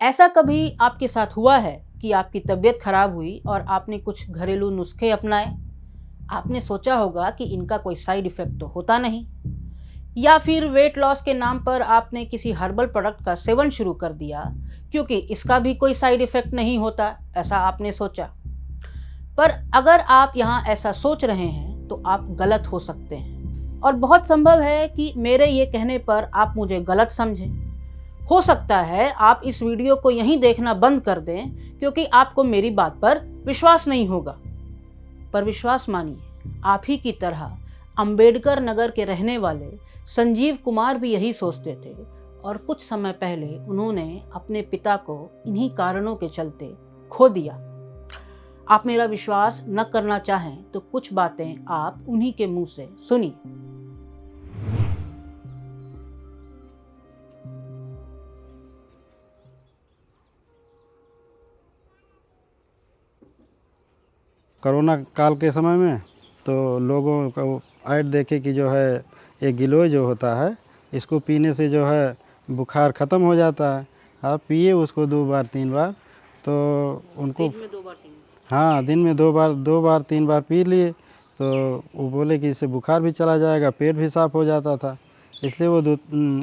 ऐसा कभी आपके साथ हुआ है कि आपकी तबीयत खराब हुई और आपने कुछ घरेलू नुस्खे अपनाए? आपने सोचा होगा कि इनका कोई साइड इफ़ेक्ट तो होता नहीं, या फिर वेट लॉस के नाम पर आपने किसी हर्बल प्रोडक्ट का सेवन शुरू कर दिया क्योंकि इसका भी कोई साइड इफ़ेक्ट नहीं होता, ऐसा आपने सोचा। पर अगर आप यहाँ ऐसा सोच रहे हैं तो आप गलत हो सकते हैं, और बहुत संभव है कि मेरे ये कहने पर आप मुझे गलत समझें। हो सकता है आप इस वीडियो को यहीं देखना बंद कर दें क्योंकि आपको मेरी बात पर विश्वास नहीं होगा। पर विश्वास मानिए, आप ही की तरह अंबेडकर नगर के रहने वाले संजीव कुमार भी यही सोचते थे, और कुछ समय पहले उन्होंने अपने पिता को इन्हीं कारणों के चलते खो दिया। आप मेरा विश्वास न करना चाहें तो कुछ बातें आप उन्हीं के मुंह से सुनिए। कोरोना काल के समय में तो लोगों को ऐड देखे कि जो है ये गिलोय जो होता है इसको पीने से जो है बुखार ख़त्म हो जाता है। आप पिए उसको 2 बार 3 बार तो उनको दिन में 2 बार 3 हाँ, दिन में 2 बार 3 बार पी लिए तो वो बोले कि इससे बुखार भी चला जाएगा, पेट भी साफ़ हो जाता था। इसलिए वो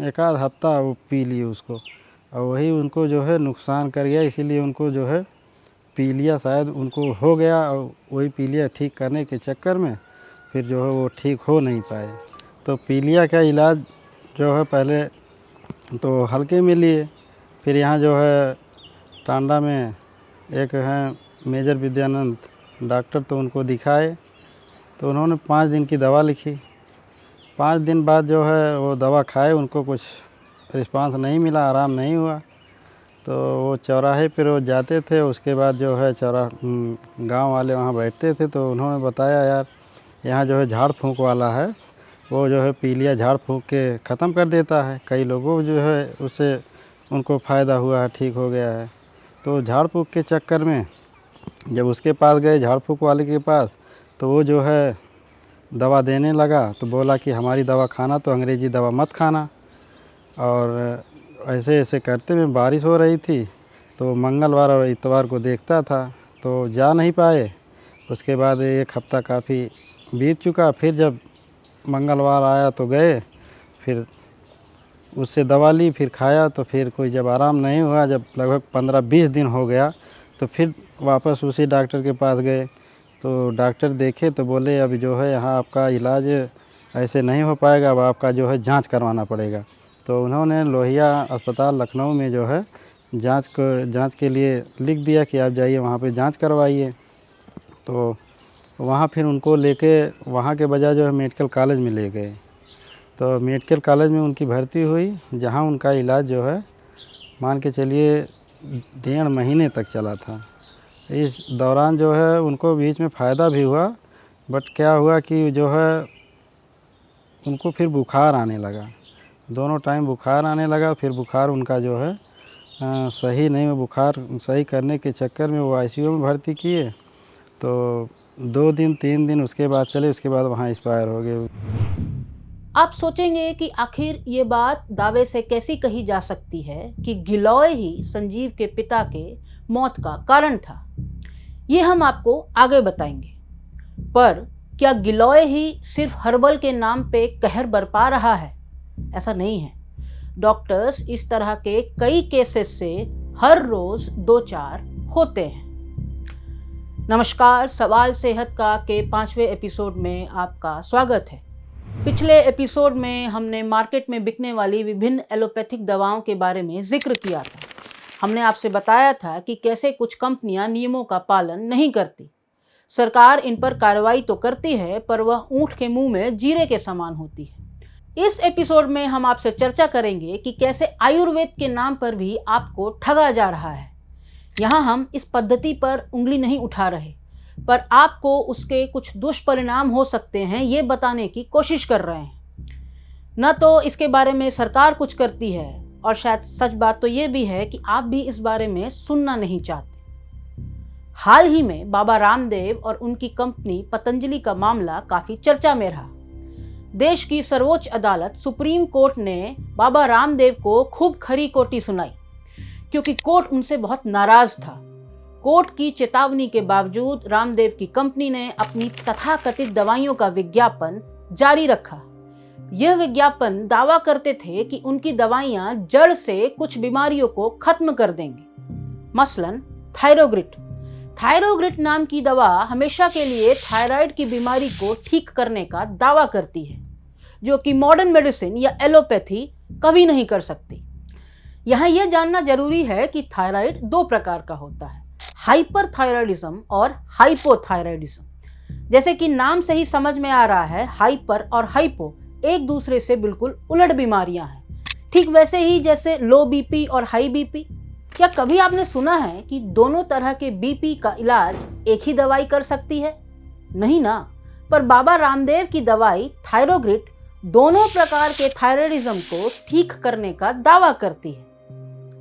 एक आध हफ्ता वो पी लिए उसको, और वही उनको जो है नुकसान कर गया। इसीलिए उनको जो है पी लिया, शायद उनको हो गया, और वही पी लिया ठीक करने के चक्कर में फिर जो है वो ठीक हो नहीं पाए। तो पीलिया का इलाज जो है पहले तो हल्के में लिए, फिर यहाँ जो है टांडा में एक हैं मेजर विद्यानंद डॉक्टर, तो उनको दिखाए तो उन्होंने 5 दिन की दवा लिखी। 5 दिन बाद जो है वो दवा खाए, उनको कुछ रिस्पांस नहीं मिला, आराम नहीं हुआ। तो वो चौराहे पर वो जाते थे, उसके बाद जो है गांव वाले वहाँ बैठते थे, तो उन्होंने बताया यार यहाँ जो है झाड़ फूँक वाला है, वो जो है पीलिया झाड़ फूँक के ख़त्म कर देता है। कई लोगों को जो है उससे उनको फ़ायदा हुआ है, ठीक हो गया है। तो झाड़ फूँक के चक्कर में जब उसके पास गए, झाड़ फूँक वाले के पास, तो वो जो है दवा देने लगा, तो बोला कि हमारी दवा खाना तो अंग्रेज़ी दवा मत खाना। और ऐसे ऐसे करते में बारिश हो रही थी, तो मंगलवार और इतवार को देखता था, तो जा नहीं पाए। उसके बाद 1 हफ्ता काफ़ी बीत चुका। फिर जब मंगलवार आया तो गए, फिर उससे दवा ली, फिर खाया, तो फिर कोई जब आराम नहीं हुआ, जब लगभग 15-20 दिन हो गया, तो फिर वापस उसी डॉक्टर के पास गए। तो डॉक्टर देखे तो बोले अभी जो है यहाँ आपका इलाज ऐसे नहीं हो पाएगा, अब आपका जो है जांच करवाना पड़ेगा। तो उन्होंने लोहिया अस्पताल लखनऊ में जो है जांच के लिए लिख दिया कि आप जाइए वहाँ पे जांच करवाइए। तो वहाँ फिर उनको लेके वहाँ के बजाय जो है मेडिकल कॉलेज में ले गए। तो मेडिकल कॉलेज में उनकी भर्ती हुई, जहाँ उनका इलाज जो है मान के चलिए 1.5 महीने तक चला था। इस दौरान जो है उनको बीच में फ़ायदा भी हुआ, बट क्या हुआ कि जो है उनको फिर बुखार आने लगा, दोनों टाइम बुखार आने लगा। फिर बुखार उनका जो है सही नहीं हुआ, बुखार सही करने के चक्कर में वो आईसीयू में भर्ती किए। तो 2 दिन 3 दिन उसके बाद चले, उसके बाद वहाँ एक्सपायर हो गए। आप सोचेंगे कि आखिर ये बात दावे से कैसी कही जा सकती है कि गिलोय ही संजीव के पिता के मौत का कारण था। ये हम आपको आगे बताएंगे। पर क्या गिलोय ही सिर्फ हर्बल के नाम पे कहर बरपा रहा है? ऐसा नहीं है। डॉक्टर्स इस तरह के कई केसेस से हर रोज 2-4 होते हैं। नमस्कार, सवाल सेहत का के 5वें एपिसोड में आपका स्वागत है। पिछले एपिसोड में हमने मार्केट में बिकने वाली विभिन्न एलोपैथिक दवाओं के बारे में जिक्र किया था। हमने आपसे बताया था कि कैसे कुछ कंपनियां नियमों का पालन नहीं करती। सरकार इन पर कार्रवाई तो करती है, पर वह ऊंट के मुंह में जीरे के समान होती है। इस एपिसोड में हम आपसे चर्चा करेंगे कि कैसे आयुर्वेद के नाम पर भी आपको ठगा जा रहा है। यहाँ हम इस पद्धति पर उंगली नहीं उठा रहे, पर आपको उसके कुछ दुष्परिणाम हो सकते हैं ये बताने की कोशिश कर रहे हैं। न तो इसके बारे में सरकार कुछ करती है, और शायद सच बात तो ये भी है कि आप भी इस बारे में सुनना नहीं चाहते। हाल ही में बाबा रामदेव और उनकी कंपनी पतंजलि का मामला काफी चर्चा में रहा। देश की सर्वोच्च अदालत सुप्रीम कोर्ट ने बाबा रामदेव को खूब खरी कोटी सुनाई, क्योंकि कोर्ट उनसे बहुत नाराज था। कोर्ट की चेतावनी के बावजूद रामदेव की कंपनी ने अपनी तथाकथित दवाइयों का विज्ञापन जारी रखा। यह विज्ञापन दावा करते थे कि उनकी दवाइयां जड़ से कुछ बीमारियों को खत्म कर देंगी। मसलन थायरोग्रिट। थायरोग्रिट नाम की दवा हमेशा के लिए थायराइड की बीमारी को ठीक करने का दावा करती है, जो कि मॉडर्न मेडिसिन या एलोपैथी कभी नहीं कर सकती। यहाँ यह जानना जरूरी है कि थायराइड दो प्रकार का होता है, हाइपरथायराइडिज्म और हाइपोथायराइडिज्म। जैसे कि नाम से ही समझ में आ रहा है, हाइपर और हाइपो एक दूसरे से बिल्कुल उलट बीमारियां हैं। ठीक वैसे ही जैसे लो बीपी और हाई बीपी। क्या कभी आपने सुना है कि दोनों तरह के बीपी का इलाज एक ही दवाई कर सकती है? नहीं ना। पर बाबा रामदेव की दवाई थायरोग्रिट दोनों प्रकार के थायराइडिज्म को ठीक करने का दावा करती है।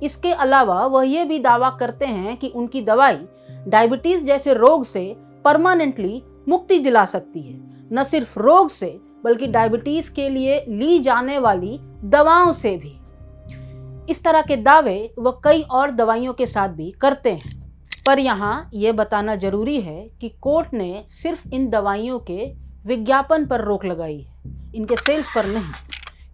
इसके अलावा वह यह भी दावा करते हैं कि उनकी दवाई डायबिटीज जैसे रोग से परमानेंटली मुक्ति दिला सकती है। न सिर्फ रोग से, बल्कि डायबिटीज के लिए ली जाने वाली दवाओं से भी। इस तरह के दावे वह कई और दवाइयों के साथ भी करते हैं। पर यहाँ यह बताना जरूरी है कि कोर्ट ने सिर्फ इन दवाइयों के विज्ञापन पर रोक लगाई है, इनके सेल्स पर नहीं,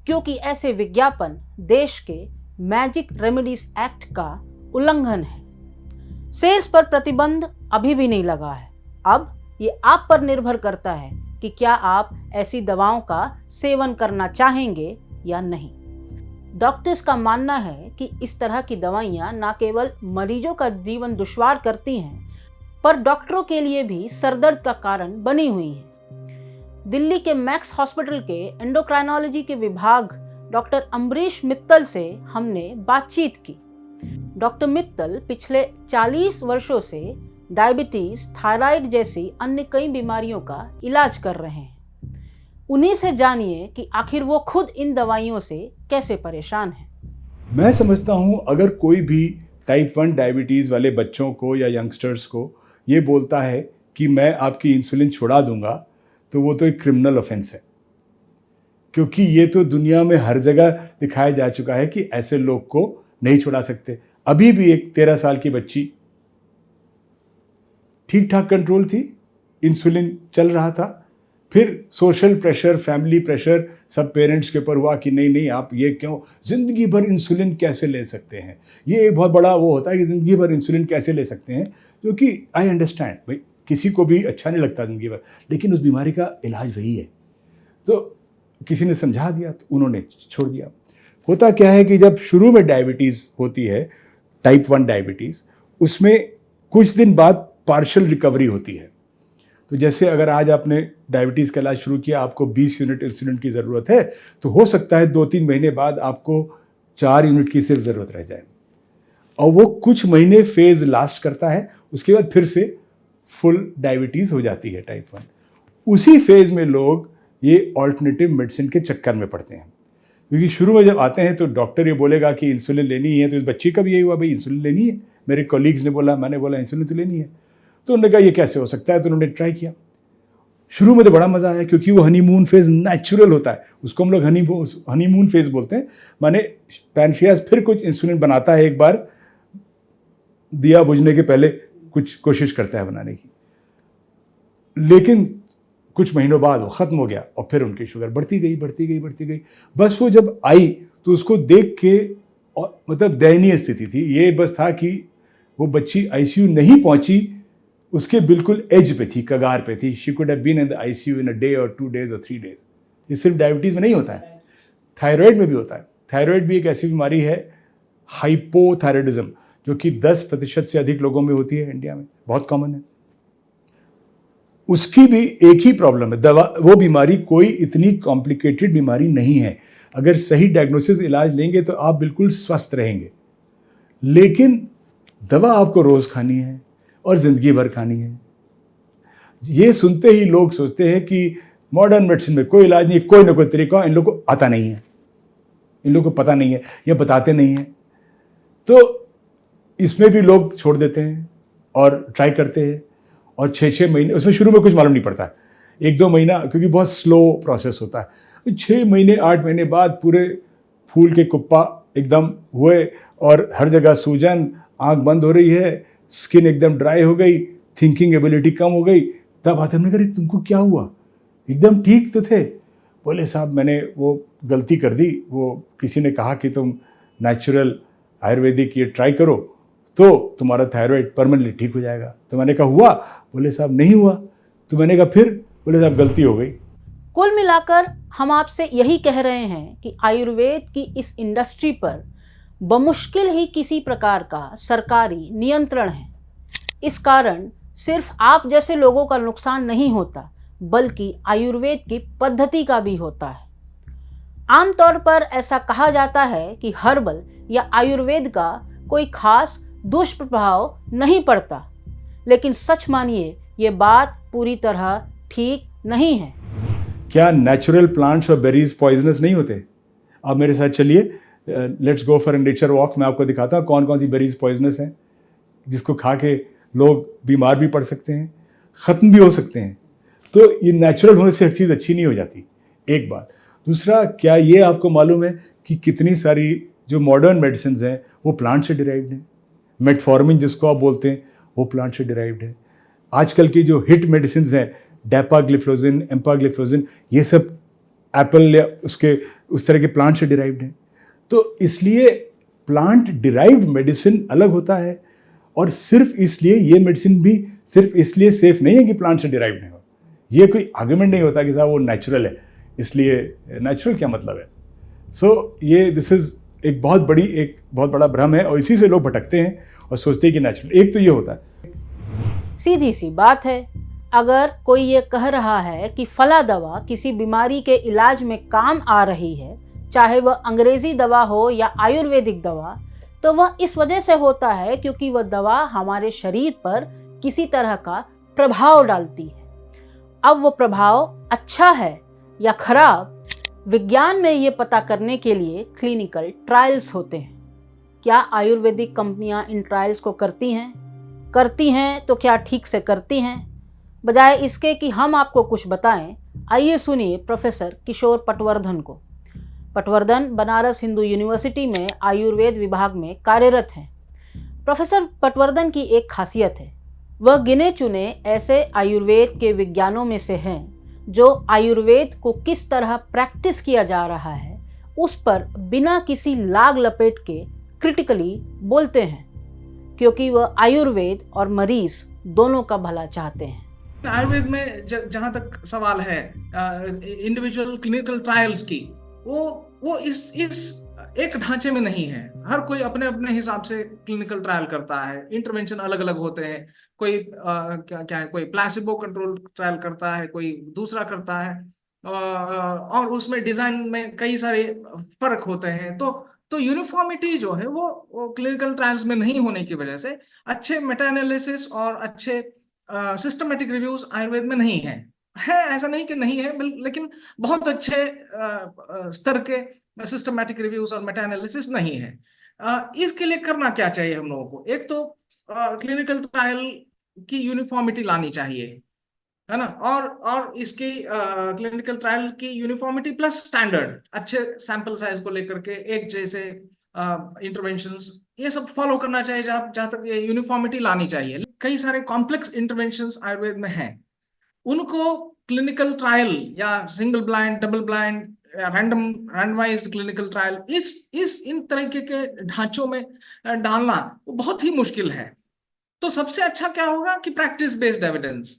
क्योंकि ऐसे विज्ञापन देश के मैजिक रेमेडीज एक्ट का उल्लंघन है। सेल्स पर प्रतिबंध अभी भी नहीं लगा है। अब ये आप पर निर्भर करता है कि क्या आप ऐसी दवाओं का सेवन करना चाहेंगे या नहीं। डॉक्टर्स का मानना है कि इस तरह की दवाइयां न केवल मरीजों का जीवन दुश्वार करती हैं, पर डॉक्टरों के लिए भी सरदर्द का कारण बनी हुई हैं। दिल्ली के मैक्स हॉस्पिटल के एंडोक्राइनोलॉजी के विभाग डॉक्टर अम्बरीश मित्तल से हमने बातचीत की। डॉक्टर मित्तल पिछले 40 वर्षों से डायबिटीज, थायराइड जैसी अन्य कई बीमारियों का इलाज कर रहे हैं। उन्हीं से जानिए कि आखिर वो खुद इन दवाइयों से कैसे परेशान हैं। मैं समझता हूँ अगर कोई भी टाइप 1 डायबिटीज़ वाले बच्चों को या यंगस्टर्स को ये बोलता है कि मैं आपकी इंसुलिन छुड़ा दूंगा, तो वो तो एक क्रिमिनल ऑफेंस है, क्योंकि ये तो दुनिया में हर जगह दिखाया जा चुका है कि ऐसे लोग को नहीं छुड़ा सकते। अभी भी एक 13 साल की बच्ची ठीक ठाक कंट्रोल थी, इंसुलिन चल रहा था, फिर सोशल प्रेशर, फैमिली प्रेशर सब पेरेंट्स के ऊपर हुआ कि नहीं नहीं आप ये क्यों ज़िंदगी भर इंसुलिन कैसे ले सकते हैं। ये एक बहुत बड़ा वो होता है कि ज़िंदगी भर इंसुलिन कैसे ले सकते हैं, क्योंकि आई अंडरस्टैंड भाई किसी को भी अच्छा नहीं लगता ज़िंदगी भर, लेकिन उस बीमारी का इलाज वही है। तो किसी ने समझा दिया तो उन्होंने छोड़ दिया। होता क्या है कि जब शुरू में डायबिटीज़ होती है, टाइप 1 डायबिटीज़, उसमें कुछ दिन बाद पार्शियल रिकवरी होती है। तो जैसे अगर आज आपने डायबिटीज़ का इलाज शुरू किया, आपको 20 यूनिट इंसुलिन की ज़रूरत है, तो हो सकता है 2-3 महीने बाद आपको 4 यूनिट की सिर्फ ज़रूरत रह जाए, और वो कुछ महीने फेज़ लास्ट करता है, उसके बाद फिर से फुल डायबिटीज़ हो जाती है टाइप 1। उसी फेज़ में लोग ये ऑल्टरनेटिव मेडिसिन के चक्कर में पड़ते हैं, क्योंकि शुरू में जब आते हैं तो डॉक्टर ये बोलेगा कि इंसुलिन लेनी है, तो इस बच्ची का भी यही हुआ, भाई इंसुलिन लेनी है, मेरे कॉलीग्स ने बोला, मैंने बोला इंसुलिन तो लेनी है। तो उन्होंने कहा ये कैसे हो सकता है, तो उन्होंने ट्राई किया। शुरू में तो बड़ा मज़ा आया, क्योंकि वो हनीमून फेज़ नेचुरल होता है, उसको हम लोग हनीमून फेज़ बोलते हैं। माने पैनक्रियाज फिर कुछ इंसुलिन बनाता है, एक बार दिया बुझने के पहले कुछ कोशिश करता है बनाने की, लेकिन कुछ महीनों बाद वो ख़त्म हो गया और फिर उनकी शुगर बढ़ती गई। बस वो जब आई तो उसको देख के मतलब दयनीय स्थिति थी। ये बस था कि वो बच्ची आईसीयू नहीं पहुंची, उसके बिल्कुल एज पे थी, कगार पे थी। She could have been in the ICU in a day or 2 days और 3 days। ये सिर्फ डायबिटीज़ में नहीं होता है, थायराइड में भी होता है। थायराइड भी एक ऐसी बीमारी है, हाइपोथायराइडिज्म, जो कि 10% से अधिक लोगों में होती है इंडिया में, बहुत कॉमन है। उसकी भी एक ही प्रॉब्लम है, दवा, वो बीमारी कोई इतनी कॉम्प्लिकेटेड बीमारी नहीं है। अगर सही डायग्नोसिस, इलाज लेंगे तो आप बिल्कुल स्वस्थ रहेंगे, लेकिन दवा आपको रोज़ खानी है और ज़िंदगी भर खानी है। ये सुनते ही लोग सोचते हैं कि मॉडर्न मेडिसिन में कोई इलाज नहीं, कोई ना कोई तरीका इन लोगों को आता नहीं है, इन लोगों को पता नहीं है, ये बताते नहीं हैं, तो इसमें भी लोग छोड़ देते हैं और ट्राई करते हैं। और 6-6 महीने, उसमें शुरू में कुछ मालूम नहीं पड़ता, 1-2 महीना, क्योंकि बहुत स्लो प्रोसेस होता है। 6 महीने 8 महीने बाद पूरे फूल के कुप्पा एकदम हुए और हर जगह सूजन, आंख बंद हो रही है, स्किन एकदम ड्राई हो गई, थिंकिंग एबिलिटी कम हो गई। तब आते हमने कहा तुमको क्या हुआ, एकदम ठीक तो थे। बोले साहब मैंने वो गलती कर दी, वो किसी ने कहा कि तुम नेचुरल आयुर्वेदिक ये ट्राई करो तो तुम्हारा थायराइड परमानेंटली ठीक हो जाएगा। तो मैंने कहा हुआ? बोले साहब नहीं हुआ। तो मैंने कहा फिर? बोले साहब गलती हो गई। कुल मिलाकर हम आपसे यही कह रहे हैं कि आयुर्वेद की इस इंडस्ट्री पर बमुश्किल ही किसी प्रकार का सरकारी नियंत्रण है। इस कारण सिर्फ आप जैसे लोगों का नुकसान नहीं होता, बल्कि आयुर्वेद की पद्धति का भी होता है। आमतौर पर ऐसा कहा जाता है कि हर्बल या आयुर्वेद का कोई खास दुष्प्रभाव नहीं पड़ता, लेकिन सच मानिए ये बात पूरी तरह ठीक नहीं है। क्या नेचुरल प्लांट्स और बेरीज पॉइजनस नहीं होते? आप मेरे साथ चलिए, let's go for a nature walk. मैं आपको दिखाता हूँ कौन कौन सी बेरीज पॉइजनस हैं, जिसको खा के लोग बीमार भी पड़ सकते हैं, ख़त्म भी हो सकते हैं। तो ये नेचुरल होने से हर चीज़ अच्छी नहीं हो जाती, एक बात। दूसरा, क्या ये आपको मालूम है कि कितनी सारी जो मॉडर्न मेडिसिन हैं वो प्लांट से डिराइव्ड हैं? मेटफॉर्मिन जिसको आप बोलते हैं वो प्लांट से डिराइव्ड है। आजकल की जो हिट मेडिसिन हैं, डेपाग्लिफ्लोजिन, एम्पाग्लिफ्लोजिन, ये सब एप्पल या उसके उस तरह के प्लांट से डिराइव्ड हैं। तो इसलिए प्लांट डिराइव्ड मेडिसिन अलग होता है, और सिर्फ इसलिए ये मेडिसिन भी सिर्फ इसलिए सेफ नहीं है कि प्लांट से डिराइव्ड नहीं हो। ये कोई आर्गुमेंट नहीं होता कि साहब वो नेचुरल है, इसलिए नेचुरल क्या मतलब है। सो ये दिस इज़ एक बहुत बड़ा भ्रम है, और इसी से लोग भटकते हैं और सोचते हैं कि नेचुरल। एक तो ये होता है। सीधी सी बात है, अगर कोई ये कह रहा है कि फला दवा किसी बीमारी के इलाज में काम आ रही है, चाहे वह अंग्रेजी दवा हो या आयुर्वेदिक दवा, तो वह इस वजह से होता है क्योंकि वह दवा हमारे शरीर पर किसी तरह का प्रभाव डालती है। अब वो प्रभाव अच्छा है या खराब, विज्ञान में ये पता करने के लिए क्लिनिकल ट्रायल्स होते हैं। क्या आयुर्वेदिक कंपनियां इन ट्रायल्स को करती हैं? करती हैं तो क्या ठीक से करती हैं? बजाय इसके कि हम आपको कुछ बताएं, आइए सुनिए प्रोफेसर किशोर पटवर्धन को। पटवर्धन बनारस हिंदू यूनिवर्सिटी में आयुर्वेद विभाग में कार्यरत हैं। प्रोफेसर पटवर्धन की एक खासियत है, वह गिने चुने ऐसे आयुर्वेद के विज्ञानों में से हैं जो आयुर्वेद को किस तरह प्रैक्टिस किया जा रहा है उस पर बिना किसी लाग लपेट के क्रिटिकली बोलते हैं, क्योंकि वह आयुर्वेद और मरीज दोनों का भला चाहते हैं। आयुर्वेद में जहाँ तक सवाल है इंडिविजुअल क्लिनिकल ट्रायल्स की, वो इस एक ढांचे में नहीं है। हर कोई अपने अपने हिसाब से क्लिनिकल ट्रायल करता है, इंटरवेंशन अलग अलग होते हैं। कोई क्या है, कोई प्लेसिबो कंट्रोल ट्रायल करता है, कोई दूसरा करता है, और उसमें डिजाइन में कई सारे फर्क होते हैं। तो यूनिफॉर्मिटी जो है वो क्लिनिकल ट्रायल्स में नहीं होने की वजह से अच्छे मेटा एनालिसिस और अच्छे सिस्टमेटिक रिव्यूज आयुर्वेद में नहीं है। ऐसा नहीं कि नहीं है, लेकिन बहुत अच्छे स्तर के सिस्टमेटिक रिव्यूज और मेटा एनालिसिस नहीं है। इसके लिए करना क्या चाहिए हम लोगों को? एक तो क्लिनिकल ट्रायल की यूनिफॉर्मिटी लानी चाहिए, है ना, और इसकी क्लिनिकल ट्रायल की यूनिफॉर्मिटी प्लस स्टैंडर्ड, अच्छे सैंपल साइज को लेकर के एक जैसे इंटरवेंशंस, ये सब फॉलो करना चाहिए। जहाँ तक ये यूनिफॉर्मिटी लानी चाहिए। कई सारे कॉम्प्लेक्स इंटरवेंशंस आयुर्वेद में हैं, उनको क्लिनिकल ट्रायल या single blind, double blind, randomised clinical trial इन तरीके के ढांचों में डालना वो बहुत ही मुश्किल है। तो सबसे अच्छा क्या होगा कि प्रैक्टिस बेस्ड एविडेंस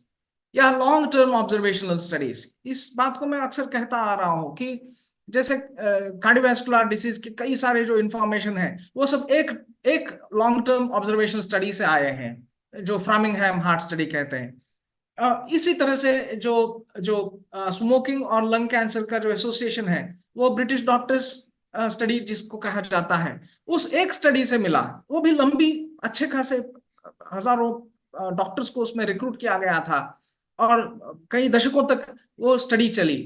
या लॉन्ग टर्म ऑब्जर्वेशनल स्टडीज। इस बात को मैं अक्सर कहता आ रहा हूं कि जैसे कार्डियोवैस्कुलर डिसीज के कई सारे जो इंफॉर्मेशन है वो सब एक लॉन्ग टर्म ऑब्जर्वेशनल स्टडी से आए हैं, जो फ्रामिंगहैम हार्ट स्टडी कहते हैं। इसी तरह से जो स्मोकिंग और लंग कैंसर का जो एसोसिएशन है, वो ब्रिटिश डॉक्टर्स स्टडी जिसको कहा जाता है, उस एक स्टडी से मिला। वो भी लंबी, अच्छे खासे हजारों डॉक्टर्स को उसमें रिक्रूट किया गया था और कई दशकों तक वो स्टडी चली।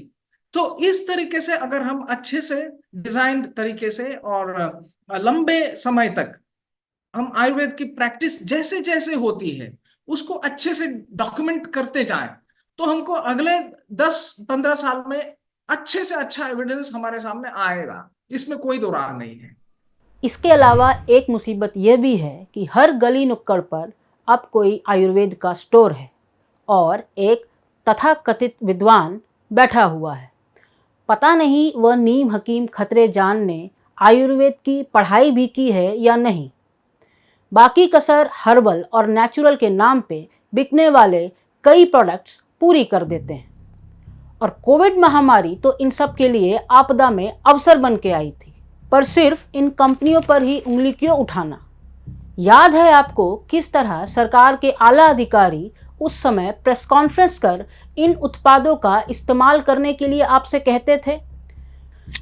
तो इस तरीके से अगर हम अच्छे से डिजाइन्ड तरीके से और लंबे समय तक हम आयुर्वेद की प्रैक्टिस जैसे जैसे होती है उसको अच्छे से डॉक्यूमेंट करते जाएं, तो हमको अगले 10-15 साल में अच्छे से अच्छा एविडेंस हमारे सामने आएगा। इसमें कोई दो राह नहीं है। इसके अलावा एक मुसीबत यह भी है कि हर गली नुक्कड़ पर अब कोई आयुर्वेद का स्टोर है और एक तथाकथित विद्वान बैठा हुआ है। पता नहीं वह नीम हकीम खतरे जान ने आयुर्वेद की पढ़ाई भी की है या नहीं। बाकी कसर हर्बल और नेचुरल के नाम पे बिकने वाले कई प्रोडक्ट्स पूरी कर देते हैं। और कोविड महामारी तो इन सब के लिए आपदा में अवसर बन के आई थी। पर सिर्फ इन कंपनियों पर ही उंगली क्यों उठाना? याद है आपको किस तरह सरकार के आला अधिकारी उस समय प्रेस कॉन्फ्रेंस कर इन उत्पादों का इस्तेमाल करने के लिए आपसे कहते थे?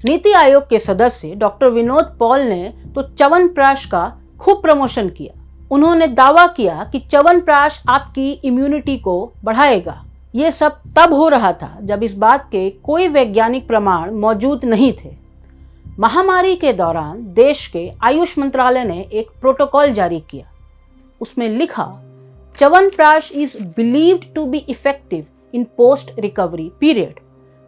नीति आयोग के सदस्य डॉक्टर विनोद पॉल ने तो च्यवनप्राश का खूब प्रमोशन किया। उन्होंने दावा किया कि च्यवनप्राश आपकी इम्यूनिटी को बढ़ाएगा। ये सब तब हो रहा था जब इस बात के कोई वैज्ञानिक प्रमाण मौजूद नहीं थे। महामारी के दौरान देश के आयुष मंत्रालय ने एक प्रोटोकॉल जारी किया। उसमें लिखा, chyawanprash is believed to be effective in post recovery period.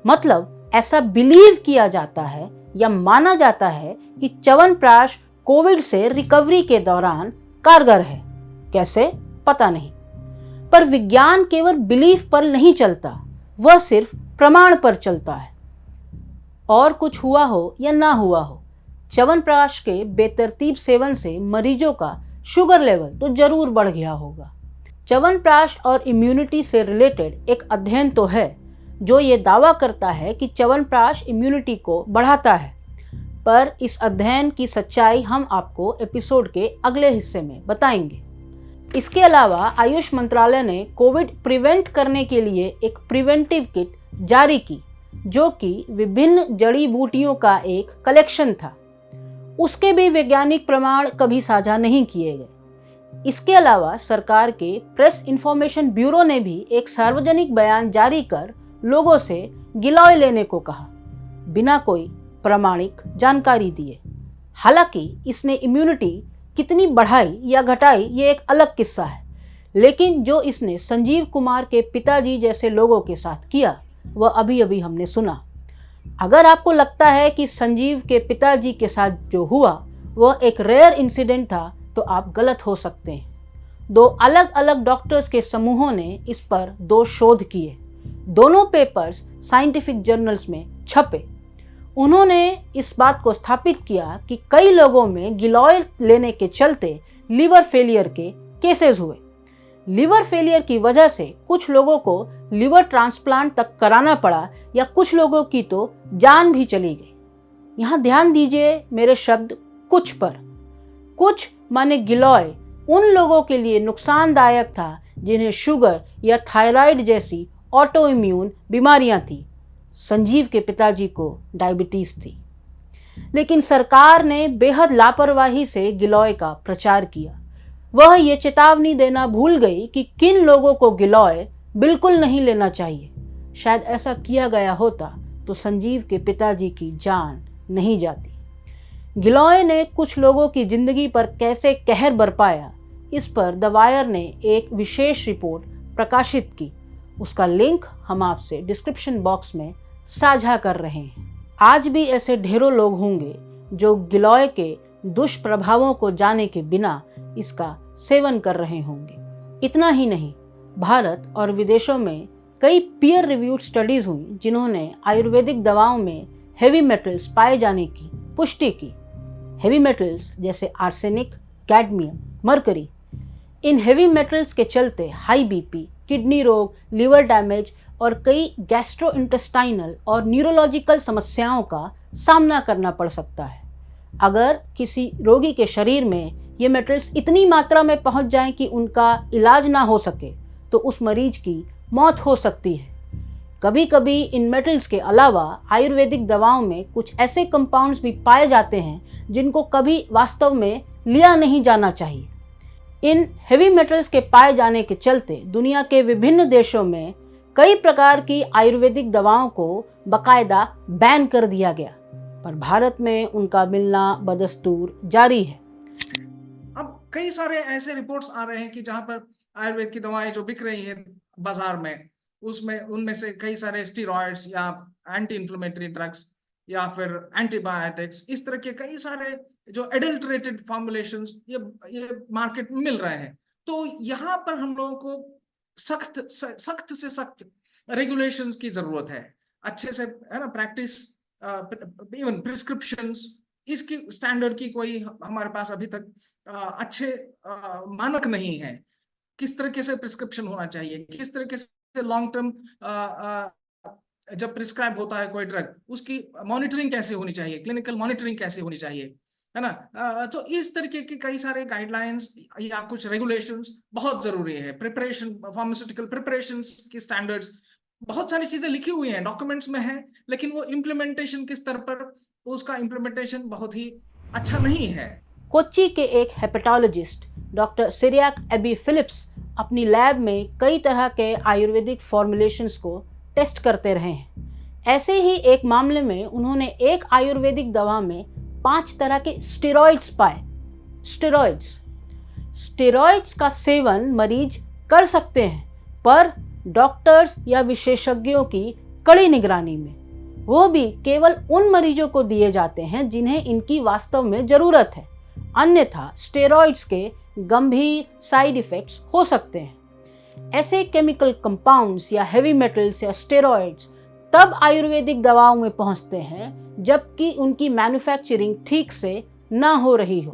मतलब ऐसा बिलीव किया जाता है या माना जाता है कि च्यवनप्राश कोविड से रिकवरी के दौरान कारगर है। कैसे? पता नहीं। पर विज्ञान केवल बिलीफ पर नहीं चलता, वह सिर्फ प्रमाण पर चलता है। और कुछ हुआ हो या ना हुआ हो, च्यवनप्राश के बेतरतीब सेवन से मरीजों का शुगर लेवल तो जरूर बढ़ गया होगा। च्यवनप्राश और इम्यूनिटी से रिलेटेड एक अध्ययन तो है जो ये दावा करता है कि च्यवनप्राश इम्यूनिटी को बढ़ाता है। पर इस अध्ययन की सच्चाई हम आपको एपिसोड के अगले हिस्से में बताएंगे। इसके अलावा आयुष मंत्रालय ने कोविड प्रिवेंट करने के लिए एक प्रिवेंटिव किट जारी की जो कि विभिन्न जड़ी बूटियों का एक कलेक्शन था। उसके भी वैज्ञानिक प्रमाण कभी साझा नहीं किए गए। इसके अलावा सरकार के प्रेस इंफॉर्मेशन ब्यूरो ने भी एक सार्वजनिक बयान जारी कर लोगों से गिलॉय लेने को कहा, बिना कोई प्रामाणिक जानकारी दिए। हालांकि इसने इम्यूनिटी कितनी बढ़ाई या घटाई ये एक अलग किस्सा है, लेकिन जो इसने संजीव कुमार के पिताजी जैसे लोगों के साथ किया वह अभी अभी हमने सुना। अगर आपको लगता है कि संजीव के पिताजी के साथ जो हुआ वह एक रेयर इंसिडेंट था तो आप गलत हो सकते हैं। दो अलग अलग डॉक्टर्स के समूहों ने इस पर 2 शोध किए। दोनों पेपर्स साइंटिफिक जर्नल्स में छपे। उन्होंने इस बात को स्थापित किया कि कई लोगों में गिलॉय लेने के चलते लीवर फेलियर के केसेस हुए। लीवर फेलियर की वजह से कुछ लोगों को लिवर ट्रांसप्लांट तक कराना पड़ा या कुछ लोगों की तो जान भी चली गई। यहाँ ध्यान दीजिए मेरे शब्द कुछ पर। कुछ माने गिलॉय उन लोगों के लिए नुकसानदायक था जिन्हें शुगर या थायराइड जैसी ऑटो इम्यून बीमारियां थी। संजीव के पिताजी को डायबिटीज थी। लेकिन सरकार ने बेहद लापरवाही से गिलॉय का प्रचार किया। वह ये चेतावनी देना भूल गई कि किन लोगों को गिलॉय बिल्कुल नहीं लेना चाहिए। शायद ऐसा किया गया होता तो संजीव के पिताजी की जान नहीं जाती। गिलॉय ने कुछ लोगों की जिंदगी पर कैसे कहर बरपाया, इस पर द वायर ने एक विशेष रिपोर्ट प्रकाशित की। उसका लिंक हम आपसे डिस्क्रिप्शन बॉक्स में साझा कर रहे हैं। आज भी ऐसे ढेरों लोग होंगे जो गिलॉय के दुष्प्रभावों को जाने के बिना इसका सेवन कर रहे होंगे। इतना ही नहीं, भारत और विदेशों में कई पीयर रिव्यूड स्टडीज हुई जिन्होंने आयुर्वेदिक दवाओं में हेवी मेटल्स पाए जाने की पुष्टि की। हेवी मेटल्स जैसे arsenic, cadmium, mercury. In heavy metals के चलते हाई बीपी, किडनी रोग, लिवर डैमेज और कई गैस्ट्रोइंटेस्टाइनल और न्यूरोलॉजिकल समस्याओं का सामना करना पड़ सकता है। अगर किसी रोगी के शरीर में ये मेटल्स इतनी मात्रा में पहुंच जाएं कि उनका इलाज ना हो सके तो उस मरीज की मौत हो सकती है। कभी कभी इन मेटल्स के अलावा आयुर्वेदिक दवाओं में कुछ ऐसे कंपाउंड्स भी पाए जाते हैं जिनको कभी वास्तव में लिया नहीं जाना चाहिए। इन हेवी मेटल्स के पाए जाने के चलते दुनिया के विभिन्न देशों में कई प्रकार की आयुर्वेदिक दवाओं को बाकायदा बैन कर दिया गया, पर भारत में उनका मिलना बदस्तूर जारी है। अब कई सारे ऐसे रिपोर्ट्स आ रहे हैं कि जहां पर आयुर्वेद की दवाएं जो बिक रही हैं बाजार में, उसमें उनमें से कई सारे स्टीरॉयड्स या एंटी इन्फ्लेमेटरी ड्रग्स या फिर एंटीबायोटिक्स, इस तरह के कई सारे जो एडल्टरेटेड फॉर्मुलेशंस ये मार्केट में मिल रहे हैं। तो यहाँ पर हम लोगों को सख्त से सख्त रेगुलेशंस की जरूरत है, अच्छे से, है ना, प्रैक्टिस, इवन प्रिस्क्रिप्शंस, इसकी स्टैंडर्ड की कोई हमारे पास अभी तक अच्छे मानक नहीं है। किस तरीके से प्रिस्क्रिप्शन होना चाहिए, किस तरीके से लॉन्ग टर्म जब प्रिस्क्राइब होता है कोई ड्रग, उसकी मॉनिटरिंग कैसे होनी चाहिए, क्लिनिकल मॉनिटरिंग कैसे होनी चाहिए, है ना। तो इस तरीके के कई सारे गाइडलाइंस या कुछ रेगुलेशंस बहुत जरूरी है। प्रिपरेशन, फार्मास्यूटिकल प्रिपरेशंस की स्टैंडर्ड्स, बहुत सारी चीजें लिखी हुई हैं, डॉक्यूमेंट्स में है, लेकिन वो इम्प्लीमेंटेशन के स्तर पर उसका इम्प्लीमेंटेशन बहुत ही अच्छा नहीं है। कोच्चि के एक हेपेटोलॉजिस्ट डॉक्टर सिरियाक एबी फिलिप्स अपनी लैब में कई तरह के आयुर्वेदिक फॉर्मुलेशंस को टेस्ट करते रहे हैं। ऐसे ही एक मामले में उन्होंने एक आयुर्वेदिक दवा में 5 तरह के स्टेरॉइड्स पाए। स्टेरॉइड्स का सेवन मरीज कर सकते हैं, पर डॉक्टर्स या विशेषज्ञों की कड़ी निगरानी में। वो भी केवल उन मरीजों को दिए जाते हैं जिन्हें इनकी वास्तव में ज़रूरत है, अन्यथा स्टेरॉइड्स के गंभीर साइड इफ़ेक्ट्स हो सकते हैं। ऐसे केमिकल कंपाउंड्स या हेवी मेटल्स या स्टेरॉइड्स तब आयुर्वेदिक दवाओं में पहुंचते हैं जबकि उनकी मैन्युफैक्चरिंग ठीक से ना हो रही हो।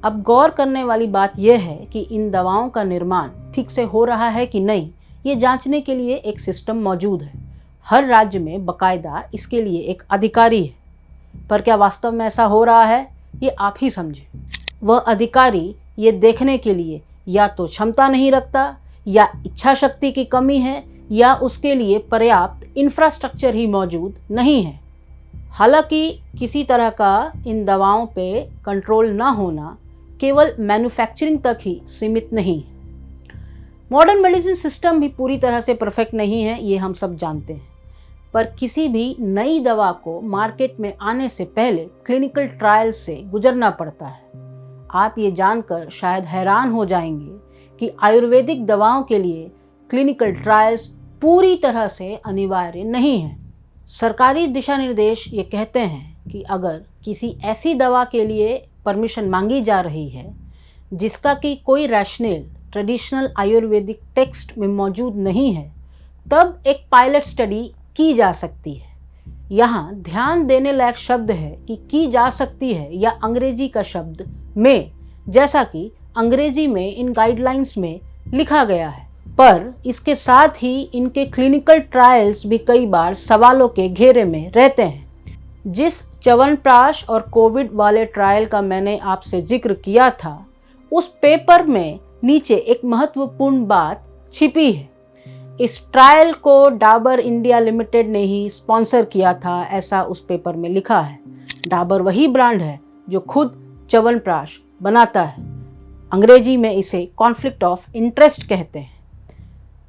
अब गौर करने वाली बात यह है कि इन दवाओं का निर्माण ठीक से हो रहा है कि नहीं, ये जांचने के लिए एक सिस्टम मौजूद है। हर राज्य में बाकायदा इसके लिए एक अधिकारी है, पर क्या वास्तव में ऐसा हो रहा है, ये आप ही समझें। वह अधिकारी ये देखने के लिए या तो क्षमता नहीं रखता, या इच्छा शक्ति की कमी है, या उसके लिए पर्याप्त इंफ्रास्ट्रक्चर ही मौजूद नहीं है। हालांकि किसी तरह का इन दवाओं पे कंट्रोल ना होना केवल मैन्युफैक्चरिंग तक ही सीमित नहीं है। मॉडर्न मेडिसिन सिस्टम भी पूरी तरह से परफेक्ट नहीं है, ये हम सब जानते हैं, पर किसी भी नई दवा को मार्केट में आने से पहले क्लिनिकल ट्रायल से गुजरना पड़ता है। आप ये जानकर शायद हैरान हो जाएंगे कि आयुर्वेदिक दवाओं के लिए क्लिनिकल ट्रायल्स पूरी तरह से अनिवार्य नहीं है। सरकारी दिशा निर्देश ये कहते हैं कि अगर किसी ऐसी दवा के लिए परमिशन मांगी जा रही है जिसका कि कोई रैशनल ट्रेडिशनल आयुर्वेदिक टेक्स्ट में मौजूद नहीं है, तब एक पायलट स्टडी की जा सकती है। यहाँ ध्यान देने लायक शब्द है कि की जा सकती है या अंग्रेजी का शब्द में, जैसा कि अंग्रेजी में इन गाइडलाइंस में लिखा गया है, पर इसके साथ ही इनके क्लिनिकल ट्रायल्स भी कई बार सवालों के घेरे में रहते हैं। जिस च्यवनप्राश और कोविड वाले ट्रायल का मैंने आपसे जिक्र किया था, उस पेपर में नीचे एक महत्वपूर्ण बात छिपी है। इस ट्रायल को डाबर इंडिया लिमिटेड ने ही स्पॉन्सर किया था, ऐसा उस पेपर में लिखा है। डाबर वही ब्रांड है जो खुद च्यवनप्राश बनाता है। अंग्रेजी में इसे कॉन्फ्लिक्ट ऑफ इंटरेस्ट कहते हैं।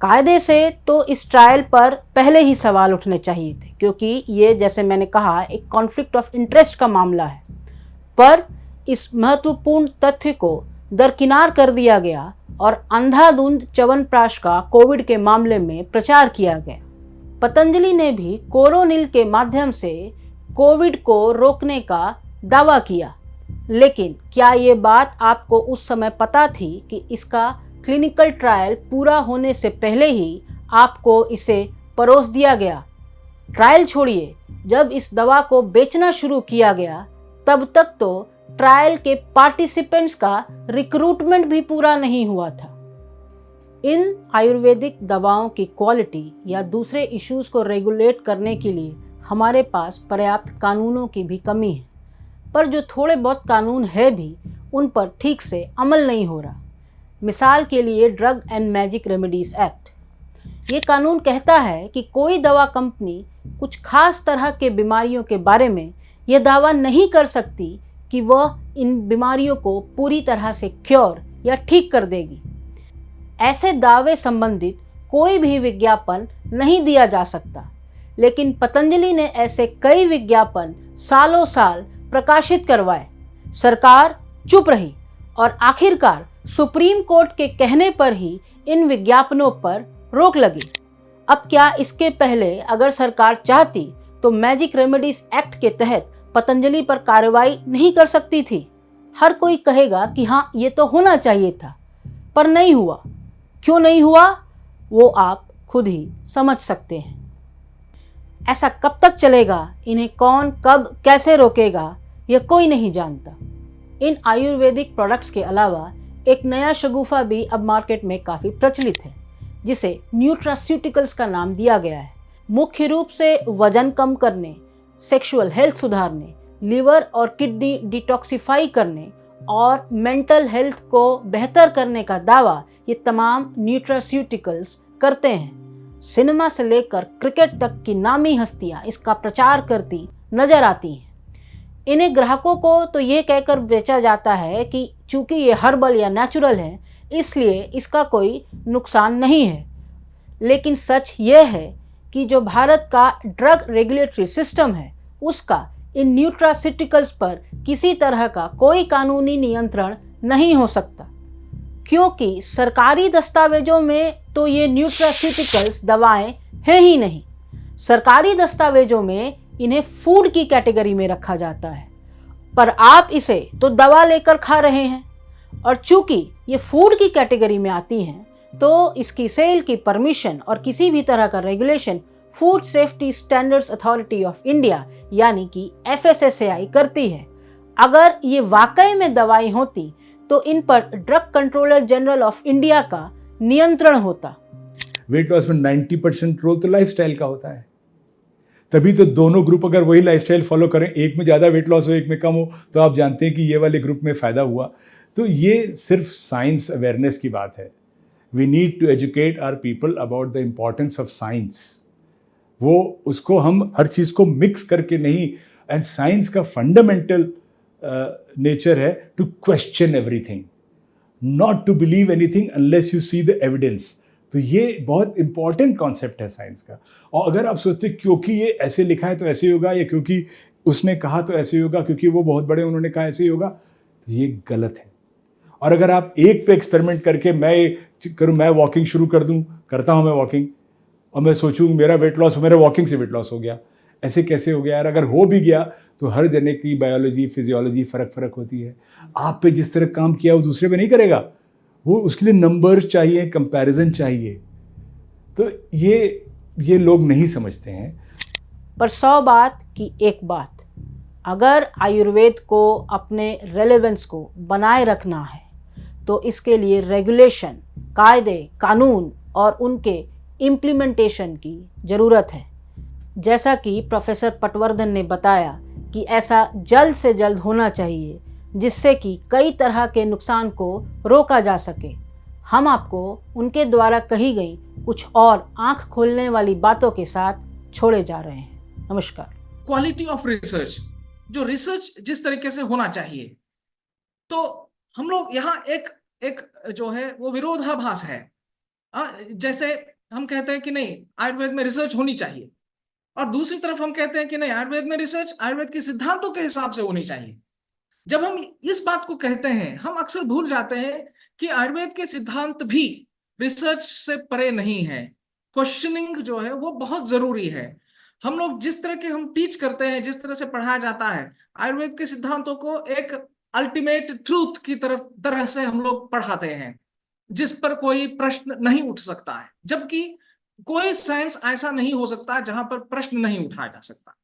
कायदे से तो इस ट्रायल पर पहले ही सवाल उठने चाहिए थे, क्योंकि ये, जैसे मैंने कहा, एक कॉन्फ्लिक्ट ऑफ इंटरेस्ट का मामला है। पर इस महत्वपूर्ण तथ्य को दरकिनार कर दिया गया और अंधाधुंध च्यवनप्राश का कोविड के मामले में प्रचार किया गया। पतंजलि ने भी कोरोनिल के माध्यम से कोविड को रोकने का दावा किया, लेकिन क्या ये बात आपको उस समय पता थी कि इसका क्लिनिकल ट्रायल पूरा होने से पहले ही आपको इसे परोस दिया गया? ट्रायल छोड़िए, जब इस दवा को बेचना शुरू किया गया तब तक तो ट्रायल के पार्टिसिपेंट्स का रिक्रूटमेंट भी पूरा नहीं हुआ था। इन आयुर्वेदिक दवाओं की क्वालिटी या दूसरे इश्यूज को रेगुलेट करने के लिए हमारे पास पर्याप्त कानूनों की भी कमी है, पर जो थोड़े बहुत कानून है भी उन पर ठीक से अमल नहीं हो रहा। मिसाल के लिए drug and magic remedies act, ये कानून कहता है कि कोई दवा कंपनी कुछ खास तरह के बीमारियों के बारे में यह दावा नहीं कर सकती कि वह इन बीमारियों को पूरी तरह से क्योर या ठीक कर देगी। ऐसे दावे संबंधित कोई भी विज्ञापन नहीं दिया जा सकता, लेकिन पतंजलि ने ऐसे कई विज्ञापन सालों साल प्रकाशित करवाए। सरकार चुप रही और आखिरकार सुप्रीम कोर्ट के कहने पर ही इन विज्ञापनों पर रोक लगी। अब क्या इसके पहले अगर सरकार चाहती तो मैजिक रेमेडीज एक्ट के तहत पतंजलि पर कार्रवाई नहीं कर सकती थी? हर कोई कहेगा कि हाँ, ये तो होना चाहिए था, पर नहीं हुआ। क्यों नहीं हुआ, वो आप खुद ही समझ सकते हैं। ऐसा कब तक चलेगा, इन्हें कौन कब कैसे रोकेगा, यह कोई नहीं जानता। इन आयुर्वेदिक प्रोडक्ट्स के अलावा एक नया शगुफा भी अब मार्केट में काफ़ी प्रचलित है, जिसे न्यूट्रास्यूटिकल्स का नाम दिया गया है। मुख्य रूप से वजन कम करने, सेक्सुअल हेल्थ सुधारने, लिवर और किडनी डिटॉक्सिफाई करने और मेंटल हेल्थ को बेहतर करने का दावा ये तमाम न्यूट्रास्यूटिकल्स करते हैं। सिनेमा से लेकर क्रिकेट तक की नामी हस्तियां इसका प्रचार करती नजर आती हैं। इन्हें ग्राहकों को तो ये कहकर बेचा जाता है कि चूंकि ये हर्बल या नेचुरल है, इसलिए इसका कोई नुकसान नहीं है। लेकिन सच ये है कि जो भारत का ड्रग रेगुलेटरी सिस्टम है, उसका इन न्यूट्रास्यूटिकल्स पर किसी तरह का कोई कानूनी नियंत्रण नहीं हो सकता, क्योंकि सरकारी दस्तावेजों में तो ये न्यूट्रास्यूटिकल्स दवाएं हैं ही नहीं। सरकारी दस्तावेजों में इन्हें फूड की कैटेगरी में रखा जाता है, पर आप इसे तो दवा लेकर खा रहे हैं, और चूंकि ये फूड की कैटेगरी में आती हैं, तो इसकी सेल की परमिशन और किसी भी तरह का regulation food safety standards authority of India यानी कि FSSAI करती है। अगर ये वाकई में दवाई होती तो इन पर drug controller general of India का नियंत्रण होता। वेट लॉस में 90% रोल तो लाइफस्टाइल का होता है। तभी तो दोनों ग्रुप अगर वही लाइफस्टाइल फॉलो करें, एक में ज़्यादा वेट लॉस हो, एक में कम हो, तो आप जानते हैं कि ये वाले ग्रुप में फ़ायदा हुआ। तो ये सिर्फ साइंस अवेयरनेस की बात है। We need to educate our people about the importance of science. वो उसको हम हर चीज़ को मिक्स करके नहीं, एंड साइंस का फंडामेंटल नेचर है to question everything, not to believe anything unless you see the evidence. तो ये बहुत इंपॉर्टेंट कॉन्सेप्ट है साइंस का। और अगर आप सोचते क्योंकि ये ऐसे लिखा है तो ऐसे ही होगा, या क्योंकि उसने कहा तो ऐसे ही होगा, क्योंकि वो बहुत बड़े उन्होंने कहा ऐसे ही होगा, तो ये गलत है। और अगर आप एक पे एक्सपेरिमेंट करके मैं वॉकिंग शुरू कर दूं, करता हूं मैं वॉकिंग, और मैं सोचूं मेरा वेट लॉस, मेरा वॉकिंग से वेट लॉस हो गया, ऐसे कैसे हो गया यार? अगर हो भी गया तो हर जने की बायोलॉजी फिजियोलॉजी फ़र्क होती है। आप पे जिस तरह काम किया वो दूसरे पे नहीं करेगा। वो उसके लिए नंबर्स चाहिए, कंपैरिजन चाहिए। तो ये लोग नहीं समझते हैं। पर 100 बात की एक बात, अगर आयुर्वेद को अपने रेलेवेंस को बनाए रखना है तो इसके लिए रेगुलेशन, कायदे कानून और उनके इम्प्लीमेंटेशन की ज़रूरत है। जैसा कि प्रोफेसर पटवर्धन ने बताया कि ऐसा जल्द से जल्द होना चाहिए, जिससे कि कई तरह के नुकसान को रोका जा सके। हम आपको उनके द्वारा कही गई कुछ और आंख खोलने वाली बातों के साथ छोड़े जा रहे हैं। नमस्कार। क्वालिटी ऑफ रिसर्च, जो रिसर्च जिस तरीके से होना चाहिए, तो हम लोग यहाँ एक जो है वो विरोधाभास है। जैसे हम कहते हैं कि नहीं, आयुर्वेद में रिसर्च होनी चाहिए, और दूसरी तरफ हम कहते हैं कि नहीं, आयुर्वेद में रिसर्च आयुर्वेद के सिद्धांतों के हिसाब से होनी चाहिए। जब हम इस बात को कहते हैं, हम अक्सर भूल जाते हैं कि आयुर्वेद के सिद्धांत भी रिसर्च से परे नहीं है। क्वेश्चनिंग जो है वो बहुत जरूरी है। हम लोग जिस तरह के हम टीच करते हैं, जिस तरह से पढ़ाया जाता है, आयुर्वेद के सिद्धांतों को एक अल्टीमेट ट्रूथ की तरह से हम लोग पढ़ाते हैं, जिस पर कोई प्रश्न नहीं उठ सकता है। जबकि कोई साइंस ऐसा नहीं हो सकता जहां पर प्रश्न नहीं उठाया जा सकता।